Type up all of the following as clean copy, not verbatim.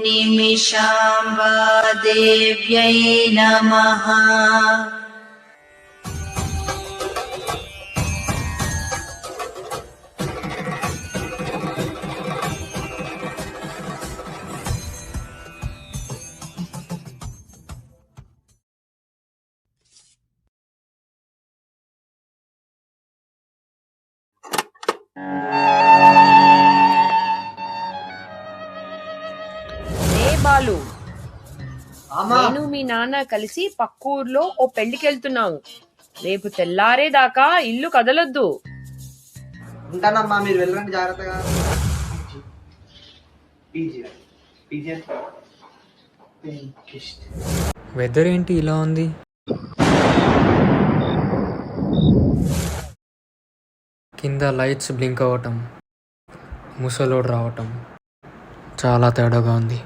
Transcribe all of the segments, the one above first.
నిమిషాంబాదేవ్యై నమః. బాలు, నేను మీ నాన్న కలిసి పక్కూర్లో ఓ పెళ్లికి వెళ్తున్నాము. రేపు తెల్లారేదాకా ఇల్లు కదలొద్దు. ఉంటానమ్మా, మీరు వెళ్ళండి జాగ్రత్తగా. వెదర్ ఏంటి ఇలా ఉంది? కింద లైట్స్ బ్లింక్ అవ్వటం, ముసలోడు రావటం చాలా తేడాగా ఉంది.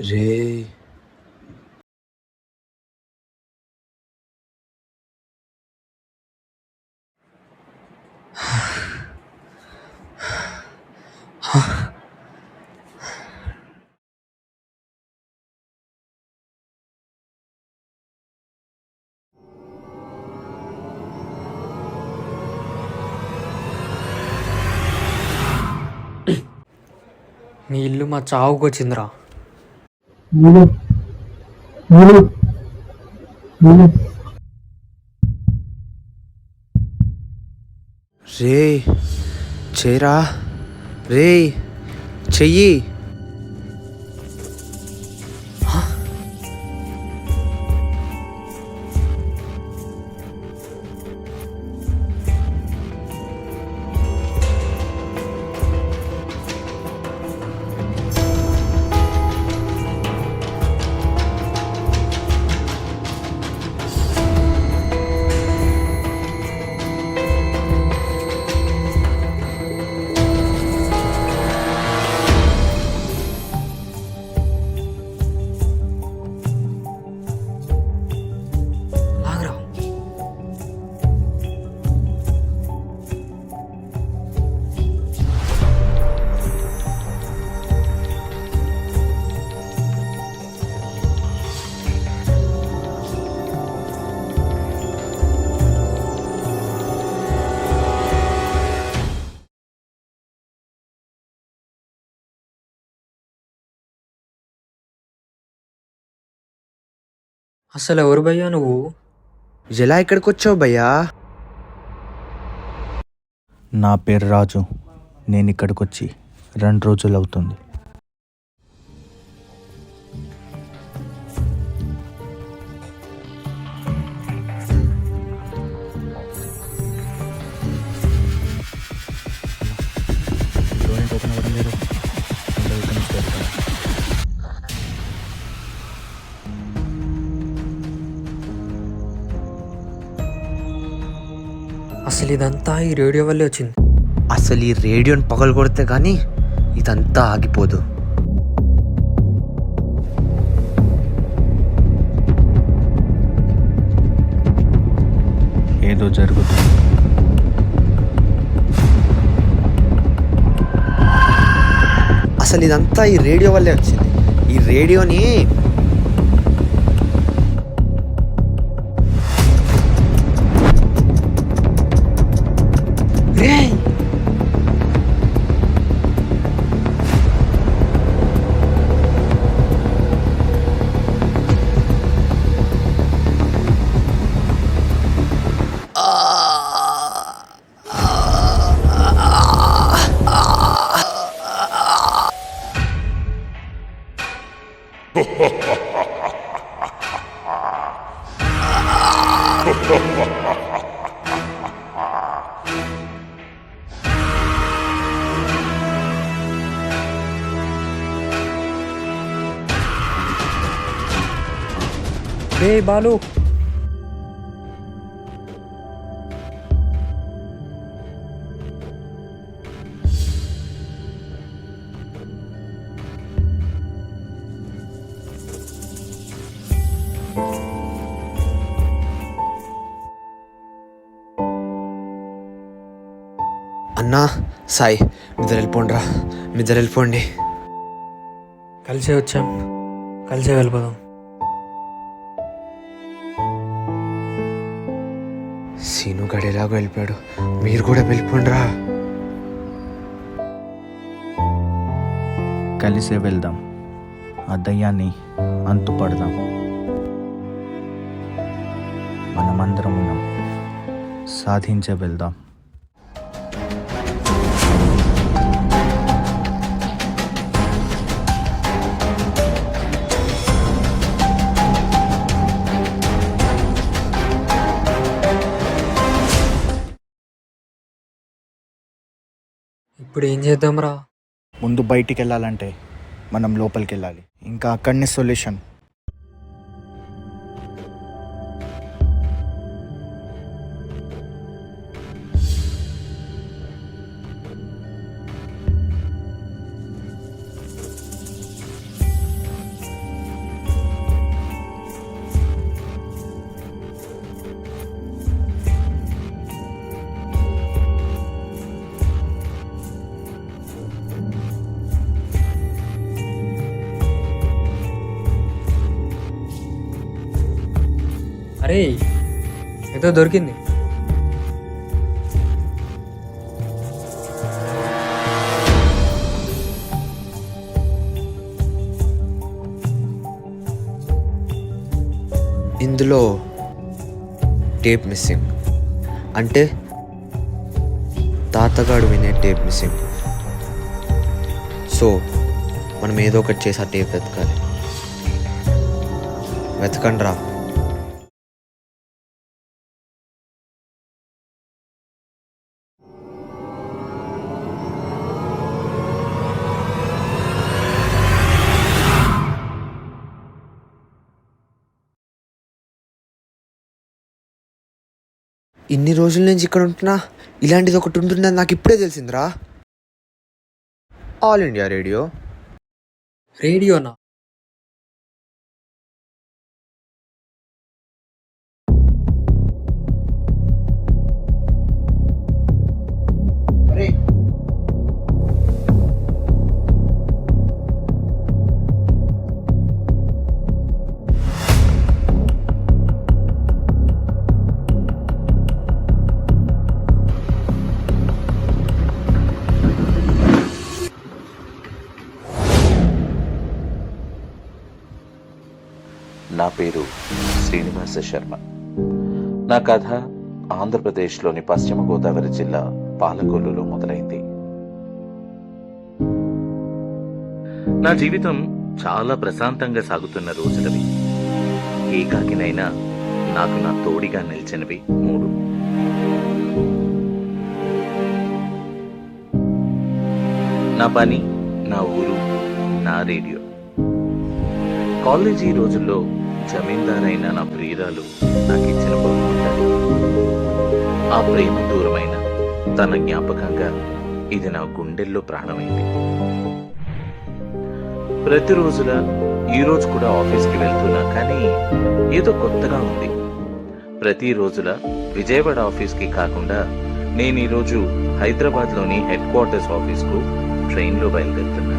రే మీ ఇల్లు మా చావుకు వచ్చిందిరా. రే చేరా, రే చెయ్యి. అసలు ఎవరు భయ్యా నువ్వు? ఎలా ఇక్కడికి వచ్చావు భయ్యా? నా పేరు రాజు. నేను ఇక్కడికి వచ్చి 2 రోజులు అవుతుంది. అసలు ఇదంతా ఈ రేడియో వల్లే వచ్చింది. అసలు ఈ రేడియోని పగలు కొడితే కానీ ఇదంతా ఆగిపోదు. ఏదో జరుగుతుంది. అసలు ఇదంతా ఈ రేడియో వల్లే వచ్చింది. ఈ రేడియోని రే బాలు, అన్నా సాయి మీదరు వెళ్ళిపోండి రా, మీదరు వెళ్ళిపోండి. కలిసే వచ్చాం, కలిసే వెళ్ళిపోదాం. సీను గడి ఎలాగో వెళ్ళిపోయాడు, మీరు కూడా వెళ్ళిపోండి రా. కలిసే వెళ్దాం, ఆ దయ్యాన్ని అంతుపడదాం. మనమందరం ఉన్నాం, సాధించే వెళ్దాం. ఇప్పుడు ఏం చేద్దాం రా? ముందు బయటికి వెళ్ళాలంటే మనం లోపలికి వెళ్ళాలి, ఇంకా అక్కడనే సొల్యూషన్. అరే ఏదో దొరికింది. ఇందులో టేప్ మిస్సింగ్, అంటే తాతగాడు వినే టేప్ మిస్సింగ్. సో మనం ఏదో ఒకటి చేసి ఆ టేప్ వెతకాలి. వెతకండి రా. ఇన్ని రోజుల నుంచి ఇక్కడ ఉంటున్నా, ఇలాంటిది ఒకటి ఉంటుందని నాకు ఇప్పుడే తెలిసిందిరా. All India radio. రేడియోనా? అరే నా పేరు శ్రీనివాస శర్మ. నా కథ ఆంధ్రప్రదేశ్లోని పశ్చిమ గోదావరి జిల్లా పాలకొల్లులో మొదలైంది. నా జీవితం చాలా ప్రశాంతంగా సాగుతున్న రోజులవి. ఏకాకినైనా నాకు నా తోడిగా నిలిచినవి 3. నా పని, నా ఊరు, నా రేడియో. కాలేజీ రోజుల్లో జమీందారైన నా ప్రియురాలు నాకు ఇచ్చిన బహుమతి. ఆ ప్రేమ దూరమైన తన జ్ఞాపకంగా ఇది నా గుండెల్లో ప్రాణమైంది. ప్రతిరోజులా ఈరోజు కూడా ఆఫీస్కి వెళ్తున్నా, కానీ ఏదో కొత్తగా ఉంది. ప్రతిరోజులా విజయవాడ ఆఫీస్కి కాకుండా నేను ఈరోజు హైదరాబాద్లోని హెడ్ క్వార్టర్స్ ఆఫీస్కు ట్రైన్లో బయలుదేరుతున్నా.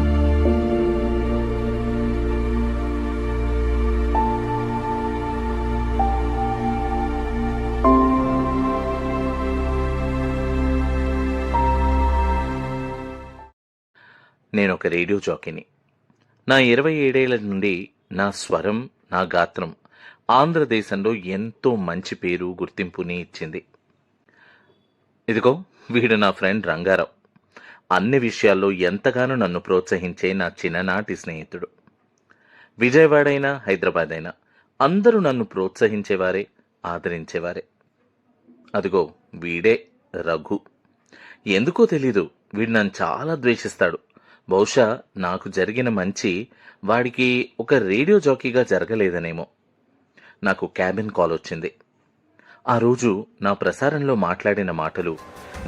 నేను ఒక రేడియో జాకీని. నా 27 ఏళ్ల నుండి నా స్వరం, నా గాత్రం ఆంధ్రదేశంలో ఎంతో మంచి పేరు, గుర్తింపుని ఇచ్చింది. ఇదిగో వీడు నా ఫ్రెండ్ రంగారావు. అన్ని విషయాల్లో ఎంతగానో నన్ను ప్రోత్సహించే నా చిన్ననాటి స్నేహితుడు. విజయవాడ అయినా హైదరాబాద్ అయినా అందరూ నన్ను ప్రోత్సహించేవారే, ఆదరించేవారే. అదిగో వీడే రఘు. ఎందుకో తెలీదు, వీడు నన్ను చాలా ద్వేషిస్తాడు. బహుశా నాకు జరిగిన మంచి వాడికి ఒక రేడియో జాకీగా జరగలేదనేమో. నాకు క్యాబిన్ కాల్ వచ్చింది. ఆ రోజు నా ప్రసారంలో మాట్లాడిన మాటలు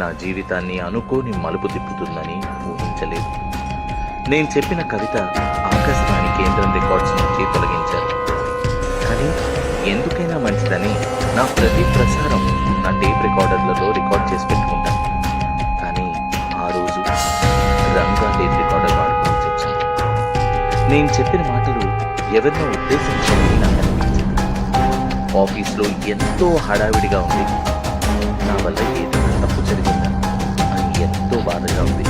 నా జీవితాన్ని అనుకోని మలుపు తిప్పుతుందని ఊహించలేదు. నేను చెప్పిన కవిత ఆకాశవాణి కేంద్రం రికార్డ్స్ నుంచి తొలగించారు. కానీ ఎందుకైనా మంచిదని నా ప్రతి ప్రసారం నా టేప్ రికార్డర్లలో రికార్డ్ చేసి పెట్టుకుంటాను. కానీ ఆ రోజు రంగా టేప్ రికార్డర్ వాడుకోవాల్సి వచ్చింది. నేను చెప్పిన మాటలు ఎవరినో ఉద్దేశించాలని నాకు అనిపించింది. ఆఫీస్లో ఎంతో హడావిడిగా ఉంది. నా వల్ల ఏదైనా తప్పు జరిగిందా అని ఎంతో బాధగా ఉంది.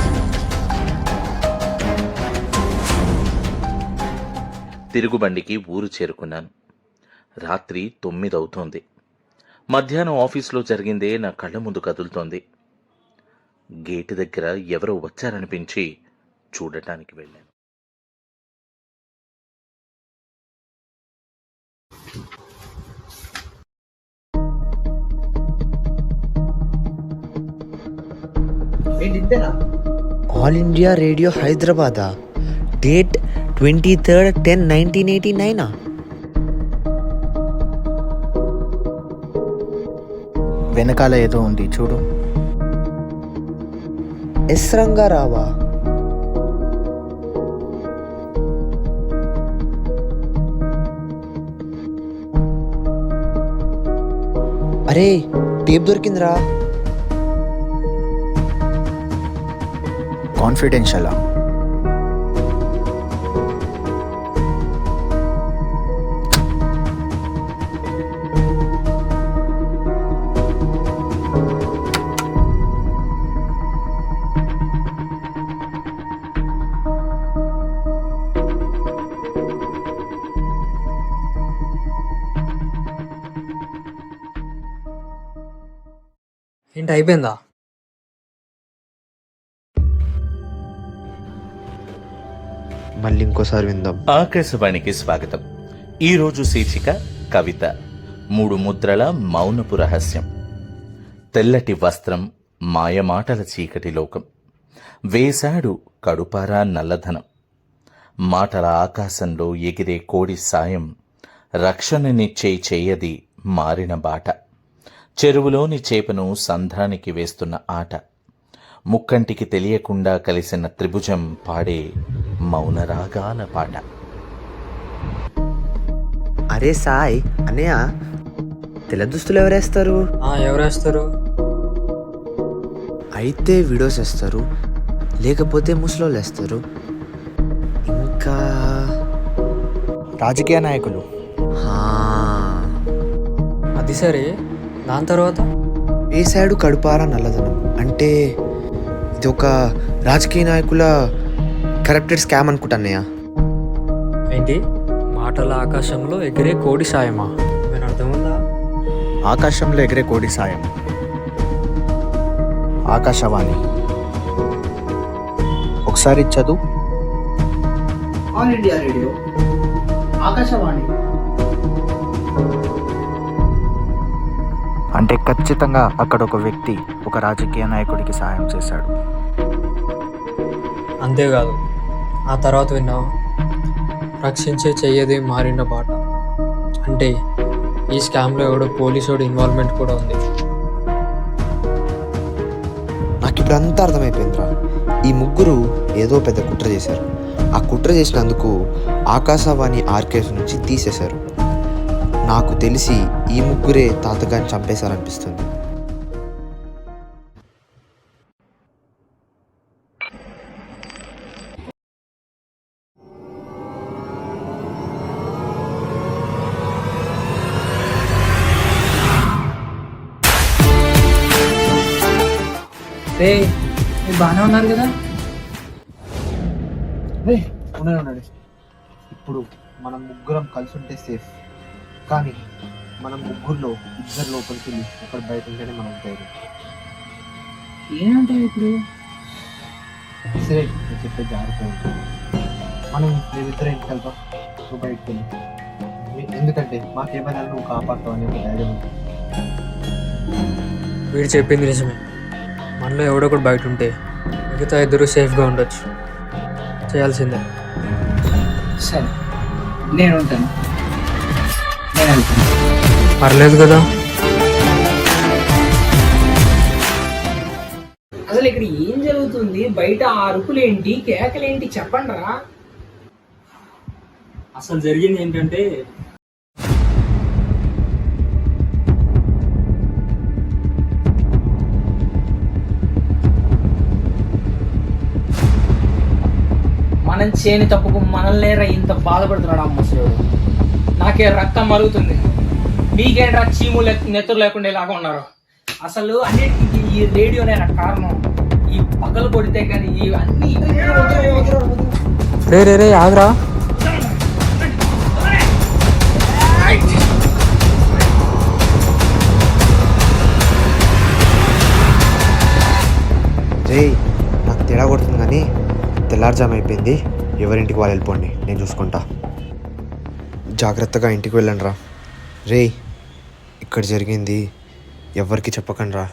తిరుగుబండికి ఊరు చేరుకున్నాను. రాత్రి 9 అవుతోంది. మధ్యాహ్నం ఆఫీస్లో జరిగిందే నా కళ్ళ ముందు కదులుతోంది. గేటు దగ్గర ఎవరో వచ్చారనిపించి చూడటానికి వెళ్ళాను. ఏంటి ఇంతేనా? ఆల్ ఇండియా రేడియో హైదరాబాదా? డేట్ 23/10/1989. వెనకాల ఏదో ఉంది చూడు. ఎస్ రంగారావా? అరే టేప్ దొరికిందిరా. కాన్ఫిడెన్షియలా? ఏంటి అయిపోయిందా? మళ్ళీ ఇంకోసారి విందాం. ఆకాశవాణికి స్వాగతం. ఈరోజు శీర్షిక కవిత. 3 ముద్రల మౌనపు రహస్యం. తెల్లటి వస్త్రం, మాయమాటల చీకటి లోకం. వేశాడు కడుపారా నల్లధనం. మాటల ఆకాశంలో ఎగిరే కోడి సాయం. రక్షణనిచ్చే చేయది మారిన బాట. చెరువులోని చేపను సంధానికి వేస్తున్న ఆట. ముక్కంటికి తెలియకుండా కలిసిన త్రిభుజం పాడే మౌనరాగాల పాట. అరే సాయ్ అన్నయ్య, తెల్ల దుస్తులు ఎవరేస్తారు? ఎవరేస్తారు? అయితే వీడియోస్ వేస్తారు, లేకపోతే ముసలోళ్ళు వేస్తారు, ఇంకా రాజకీయ నాయకులు. అది సరే, దాని తర్వాత వేసాడు కడుపారా నల్లధనం అంటే ఇది ఒక రాజకీయ నాయకుల కరప్టెడ్ స్కామ్ అనుకుంటాన్నయ్య. ఏంటి? మాటల ఆకాశంలో ఎగిరే కోడి సాయమా? నేను అర్థముందా? ఆకాశంలో ఎగిరే కోడి సాయం. ఆకాశవాణి. ఒకసారి చదువు. All India radio Akashvani. అంటే ఖచ్చితంగా అక్కడ ఒక వ్యక్తి ఒక రాజకీయ నాయకుడికి సాయం చేశాడు. అంతేకాదు, ఆ తర్వాత విన్నావు, రక్షించే చెయ్యది మారిన బాట. అంటే ఈ స్కామ్లో ఎవడో పోలీసుడు ఇన్వాల్వ్మెంట్ కూడా ఉంది. నాకు ఇప్పుడు అంతా అర్థమైపోయిందిరా. ఈ ముగ్గురు ఏదో పెద్ద కుట్ర చేశారు. ఆ కుట్ర చేసినందుకు ఆకాశవాణి ఆర్కైవ్స్ నుంచి తీసేశారు. నాకు తెలిసి ఈ ముగ్గురే తాతగారిని చంపేశారనిపిస్తుంది. మీరు బాగానే ఉన్నారు కదా? ఉండండి. ఇప్పుడు మనం ముగ్గురం కలిసి ఉంటే సేఫ్, కానీ మనం ముగ్గురులో ఇద్దరు లోపలికి వెళ్ళి ఒకరు బయట ఉంటేనే మనం ధైర్యం. ఏమంటావు ఇప్పుడు? సరే నేను చెప్పే జాగ్రత్త ఉంటుంది. మనం మేమిద్దరం ఇంటికి వెళ్తాం, నువ్వు బయటకు వెళ్ళి. ఎందుకంటే మాకేమైనా నువ్వు కాపాడుతావు అనే ఒక ధైర్యం ఉంది. వీడు చెప్పింది నిజమే. మనలో ఎవడొకడు బయట ఉంటే మిగతా ఇద్దరు సేఫ్గా ఉండొచ్చు. చేయాల్సిందే. సరే నేను ఉంటాను, నేను వెళ్తాను. పర్లేదు కదా. అసలు ఇక్కడ ఏం జరుగుతుంది? బయట ఆ అరుపులేంటి, కేకలేంటి? చెప్పండి రా. అసలు జరిగింది ఏంటంటే మనం చేయని తప్పుకు మనల్నేరా ఇంత బాధపడుతున్నాడు ఆ ముసలోడు. నాకే రక్తం మరుగుతుంది. మీకేంట్రా చీము నెత్తురు లేకుండా ఇలాగా ఉన్నారు? అసలు అన్నిటికీ ఈ రేడియోనే కారణం. ఈ పగలు కొడితే కానీ ఇవన్నీ రే రే రే ఆగ్రా. రే నాకు తేడా కొడుతుంది, కానీ తెల్లారుజాము అయిపోయింది. ఎవరింటికి వాళ్ళు వెళ్ళిపోండి, నేను చూసుకుంటా. జాగ్రత్తగా ఇంటికి వెళ్ళండి రా. రే ఇక్కడ జరిగింది ఎవరికి చెప్పకండి రా.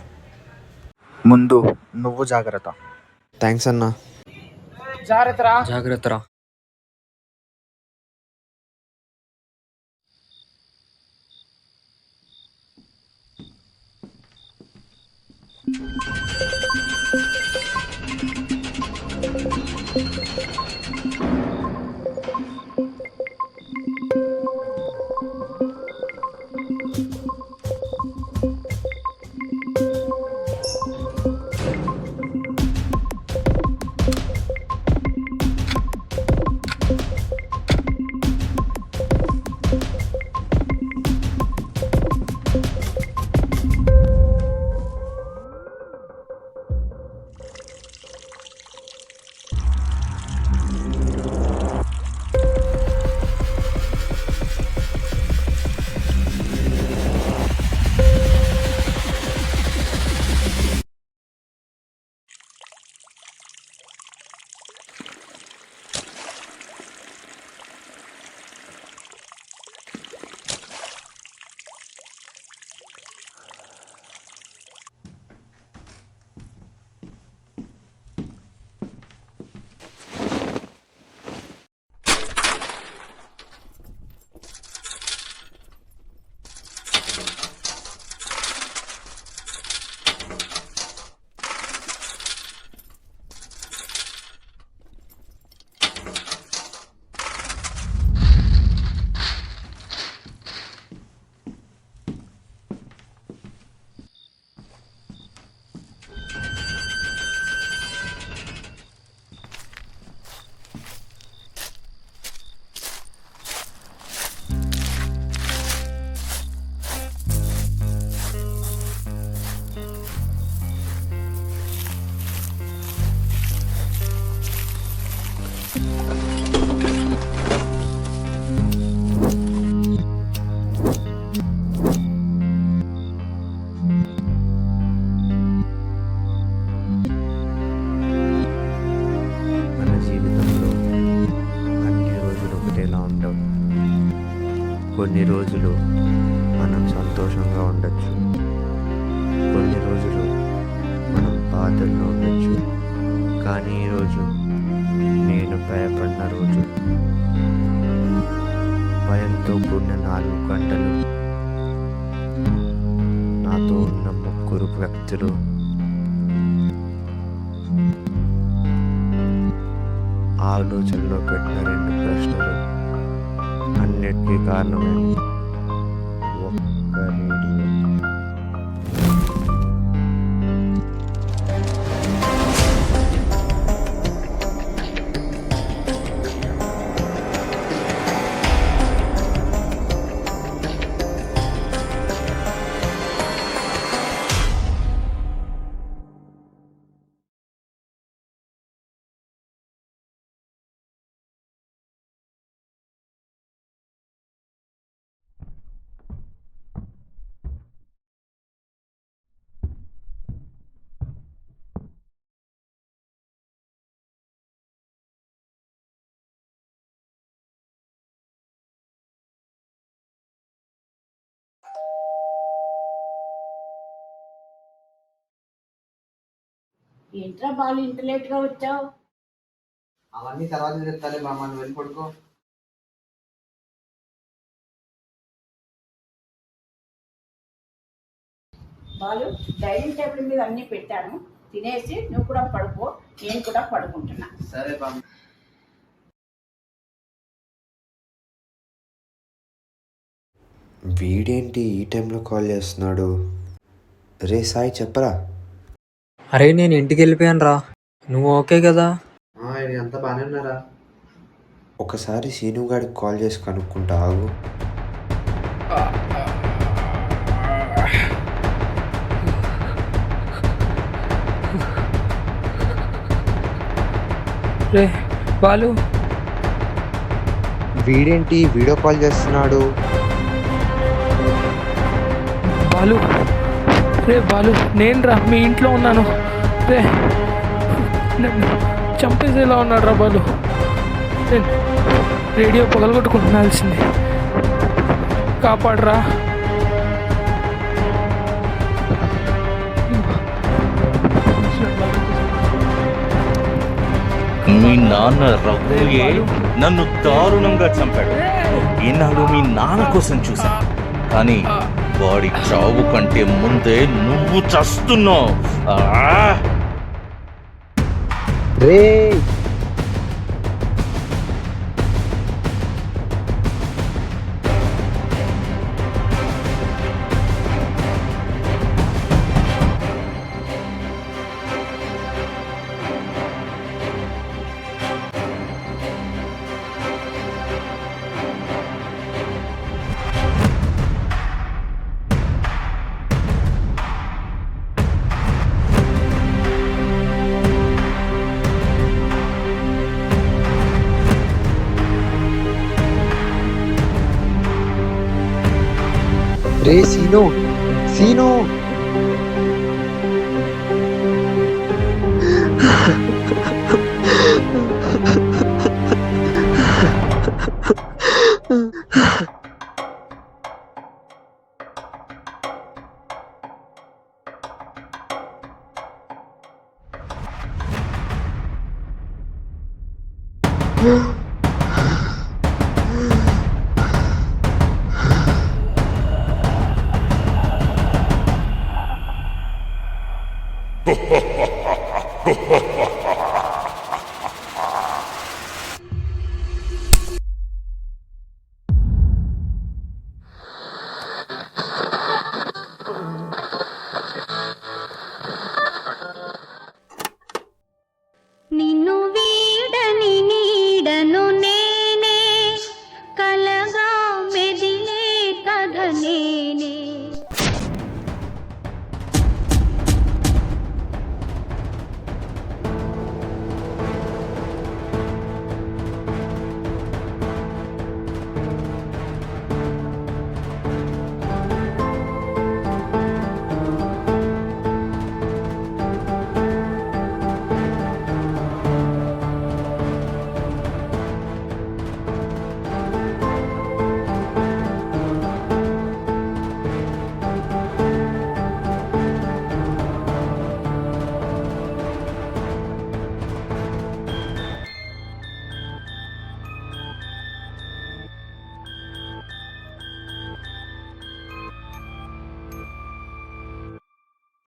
ముందు నువ్వు జాగ్రత్త. థ్యాంక్స్ అన్నా. జాగ్రత్తరా. జాగ్రత్తరా. కొన్ని రోజులు మనం సంతోషంగా ఉండొచ్చు, కొన్ని రోజులు మనం బాధల్లో ఉండొచ్చు, కానీ ఈరోజు నేను భయపడిన రోజు. భయంతో కూడిన 4 గంటలు నాతో ఉన్న 3 వ్యక్తులు ఆలోచనలో పెట్టిన 2 ప్రశ్నలు అన్నిటికీ కారణమైంది ఒక్క రేడియో. ఏంట్రా బాలు ఇంత లేట్గా వచ్చావు? అవన్నీ తర్వాత చెప్తాలే బామ్మ, నువ్వు వెళ్ళి పడుకో. బాలు, డైనింగ్ టేబుల్ మీద అన్నీ పెట్టాను, తినేసి నువ్వు కూడా పడుకో, నేను కూడా పడుకుంటున్నా. సరే బామ్మ. వీడేంటి ఈ టైంలో కాల్ చేస్తున్నాడు? రే సాయి చెప్పరా. అరే నేను ఇంటికి వెళ్ళిపోయాను రా, నువ్వు ఓకే కదా? అంతా బాగానే ఉన్నారా? ఒకసారి సీను గారికి కాల్ చేసి కనుక్కుంటా ఆగు. రే బాలు, వీడేంటి వీడియో కాల్ చేస్తున్నాడు? బాలు, రే బాలు, నేను రా మీ ఇంట్లో ఉన్నాను. రే నన్ను చంపేసేలా ఉన్నాడు రా బాలు. నేను రేడియో పగలగొట్టుకుంటున్నాల్సింది, కాపాడరా. మీ నాన్న రఘుయే నన్ను దారుణంగా చంపాడు. ఈనాడు మీ నాన్న కోసం చూశాను, కానీ వాడి చావు కంటే ముందే నువ్వు చస్తున్నావు. రే రే సీను, సీను.